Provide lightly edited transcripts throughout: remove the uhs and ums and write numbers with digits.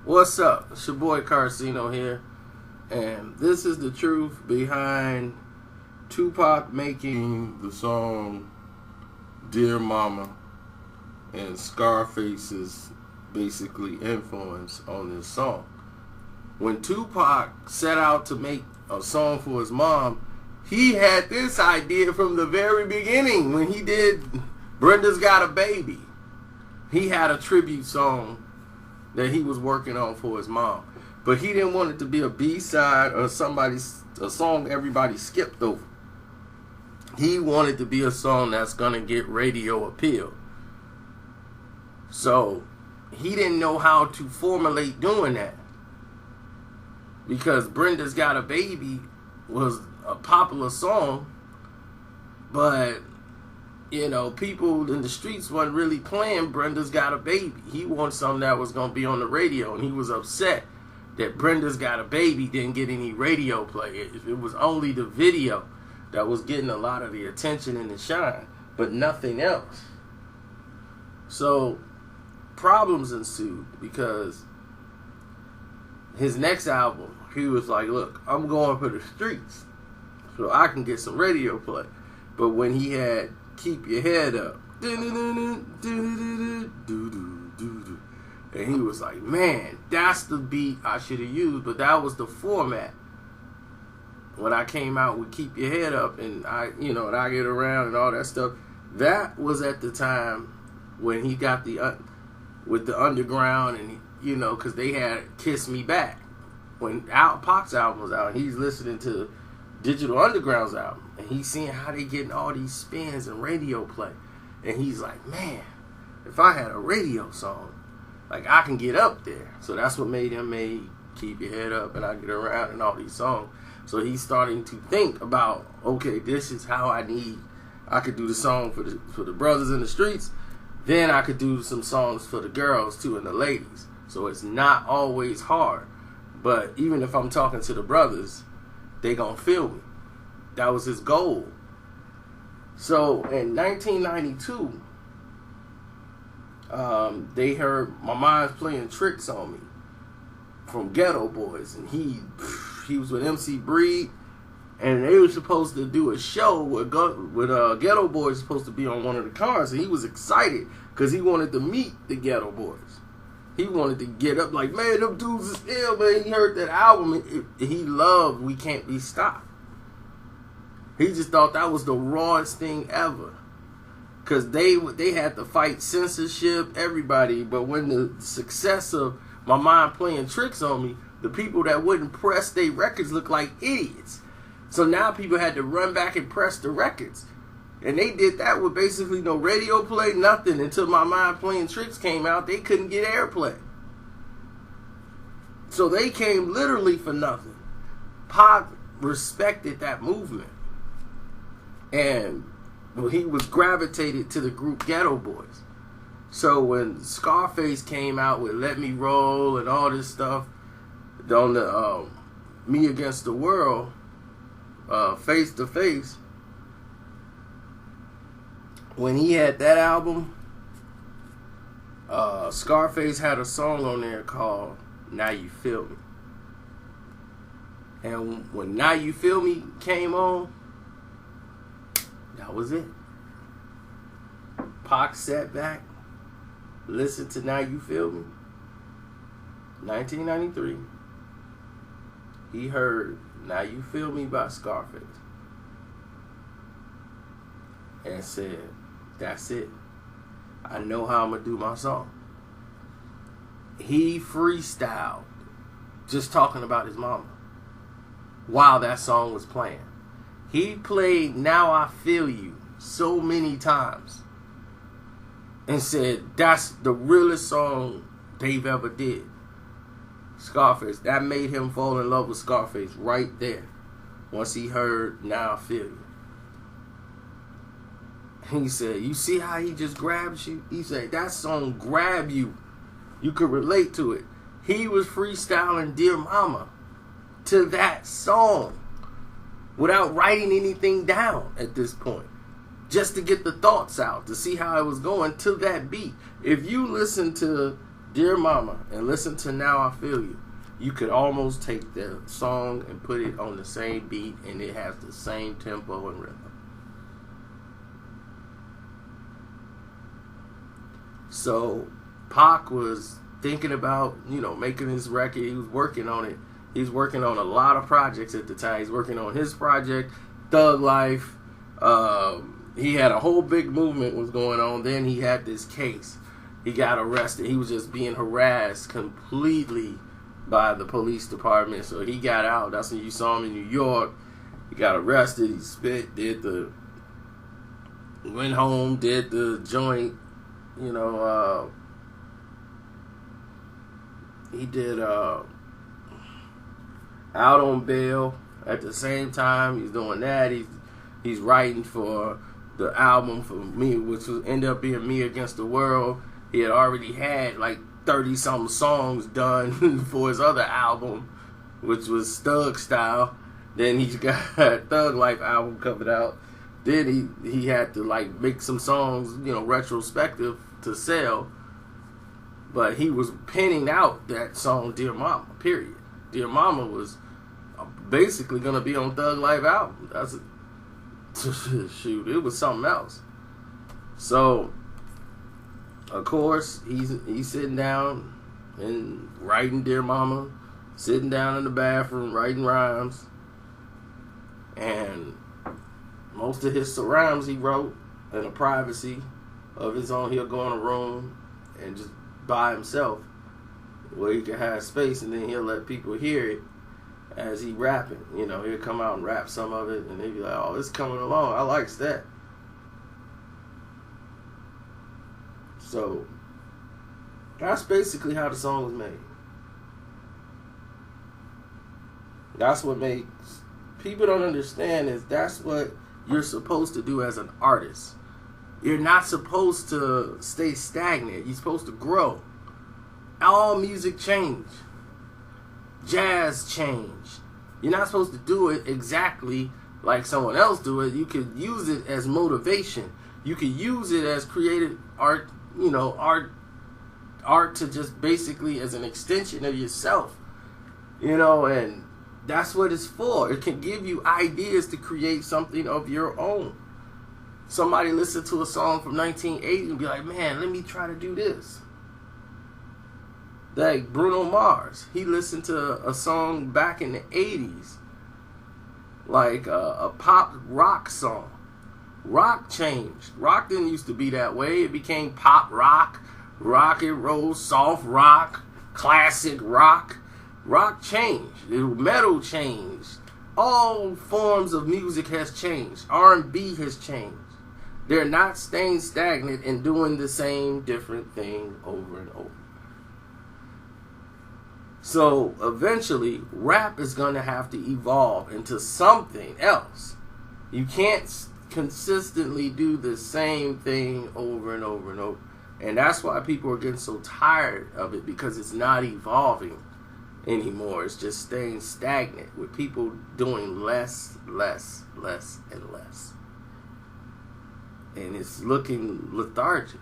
What's up? It's your boy Carcino here, and this is the truth behind Tupac making the song Dear Mama and Scarface's basically influence on this song. When Tupac set out to make a song for his mom, he had this idea from the very beginning. When he did Brenda's Got a Baby, he had a tribute song that he was working on for his mom. But he didn't want it to be a B-side or a song everybody skipped over. He wanted to be a song that's going to get radio appeal. So he didn't know how to formulate doing that, because Brenda's Got a Baby was a popular song, but people in the streets wasn't really playing Brenda's Got a Baby. He wanted something that was going to be on the radio, and he was upset that Brenda's Got a Baby didn't get any radio play. It was only the video that was getting a lot of the attention and the shine, but nothing else. So problems ensued, because his next album, he was like, look, I'm going for the streets so I can get some radio play. But when he had Keep Your Head Up, and he was like, man, that's the beat I should have used, but that was the format. When I came out with Keep Your Head Up and I Get Around and all that stuff, that was at the time when he got with the underground, and because they had Kiss Me Back. When Pac's album was out, he's listening to Digital Underground's album, and he's seeing how they getting all these spins and radio play, and he's like, man, if I had a radio song, like, I can get up there. So that's what made him make Keep Your Head Up and I Get Around and all these songs. So he's starting to think about, okay, this is how I could do the song for the brothers in the streets, then I could do some songs for the girls too and the ladies. So it's not always hard, but even if I'm talking to the brothers, they gonna feel me. That was his goal. So in 1992, they heard My Mind's Playing Tricks on Me from Ghetto Boys, and he was with MC Breed, and they were supposed to do a show with Ghetto Boys supposed to be on one of the cars, and he was excited because he wanted to meet the Ghetto Boys. He wanted to get up like, man, them dudes is ill, man. He heard that album, and he loved We Can't Be Stopped. He just thought that was the rawest thing ever, because they had to fight censorship, everybody. But when the success of My Mind Playing Tricks on Me, the people that wouldn't press their records looked like idiots. So now people had to run back and press the records. And they did that with basically no radio play, nothing, until My Mind Playing Tricks came out. They couldn't get airplay. So they came literally for nothing. Pac respected that movement. And he was gravitated to the group Ghetto Boys. So when Scarface came out with Let Me Roll and all this stuff on the Me Against the World, Face to Face, when he had that album, Scarface had a song on there called Now You Feel Me. And when Now You Feel Me came on, that was it. Pac sat back, listened to Now You Feel Me. 1993, he heard Now You Feel Me by Scarface and said, that's it. I know how I'm going to do my song. He freestyled just talking about his mama while that song was playing. He played Now I Feel You so many times and said, that's the realest song they've ever did. Scarface, that made him fall in love with Scarface right there. Once he heard Now I Feel You. He said, you see how he just grabs you? He said, that song grabbed you. You could relate to it. He was freestyling Dear Mama to that song without writing anything down at this point. Just to get the thoughts out, to see how it was going to that beat. If you listen to Dear Mama and listen to Now I Feel You, you could almost take the song and put it on the same beat, and it has the same tempo and rhythm. So Pac was thinking about, making his record. He was working on it. He's working on a lot of projects at the time. He's working on his project, Thug Life. He had a whole big movement was going on. Then he had this case. He got arrested. He was just being harassed completely by the police department. So he got out. That's when you saw him in New York. He got arrested. He spit, went home, did the joint, he did out on bail. At the same time, he's doing that. He's writing for the album for Me, which was end up being Me Against the World. He had already had like 30-something songs done for his other album, which was Thug Style. Then he got Thug Life album covered out. Then he had to like make some songs, retrospective to sell. But he was penning out that song Dear Mama, period. Dear Mama was basically gonna be on Thug Life album. Shoot, it was something else. So of course he's sitting down and writing Dear Mama, sitting down in the bathroom writing rhymes, and most of his rhymes he wrote in the privacy of his own. He'll go in a room and just by himself where he can have space, and then he'll let people hear it as he rapping. He'll come out and rap some of it, and they'll be like, oh, it's coming along. I likes that. So that's basically how the song was made. That's what makes people don't understand is that's what you're supposed to do as an artist. You're not supposed to stay stagnant. You're supposed to grow. All music change. Jazz change. You're not supposed to do it exactly like someone else do it. You could use it as motivation. You could use it as creative art, art to just basically as an extension of yourself. And that's what it's for. It can give you ideas to create something of your own. Somebody listen to a song from 1980 and be like, man, let me try to do this. Like Bruno Mars, he listened to a song back in the 80s, like a pop rock song. Rock changed. Rock didn't used to be that way. It became pop rock, rock and roll, soft rock, classic rock. Rock changed. Metal changed. All forms of music has changed. R&B has changed. They're not staying stagnant and doing the same different thing over and over. So eventually, rap is going to have to evolve into something else. You can't consistently do the same thing over and over and over. And that's why people are getting so tired of it, because it's not evolving anymore. It's just staying stagnant with people doing less, and less. And it's looking lethargic.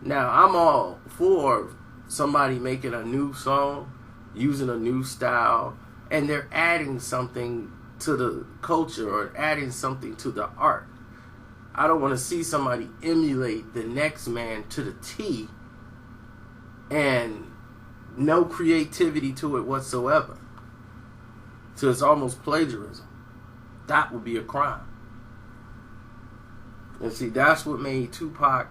Now, I'm all for somebody making a new song, using a new style, and they're adding something to the culture or adding something to the art. I don't want to see somebody emulate the next man to the T and no creativity to it whatsoever. So it's almost plagiarism. That would be a crime. And see, that's what made Tupac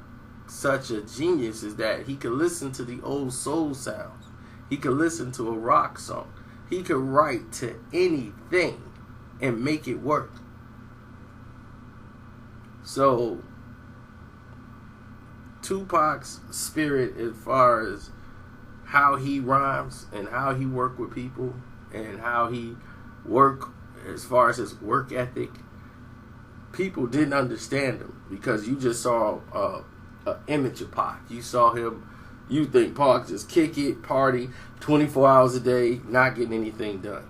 such a genius, is that he could listen to the old soul sounds. He could listen to a rock song. He could write to anything and make it work. So Tupac's spirit, as far as how he rhymes and how he work with people and how he work as far as his work ethic, people didn't understand him because you just saw an image of Pac. You saw him, you think Pac just kick it, party 24 hours a day, not getting anything done.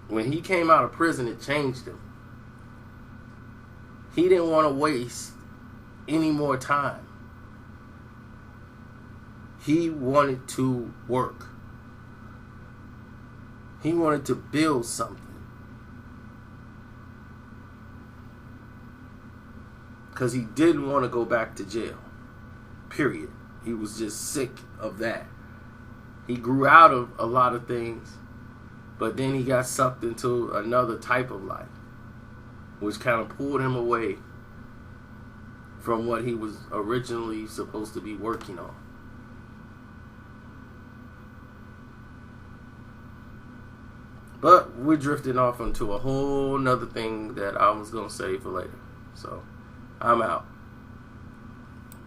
When he came out of prison, it changed him. He didn't want to waste any more time. He wanted to work. He wanted to build something. Because he didn't want to go back to jail. Period. He was just sick of that. He grew out of a lot of things, but then he got sucked into another type of life, which kind of pulled him away from what he was originally supposed to be working on. But we're drifting off into a whole nother thing that I was going to save for later. So, I'm out.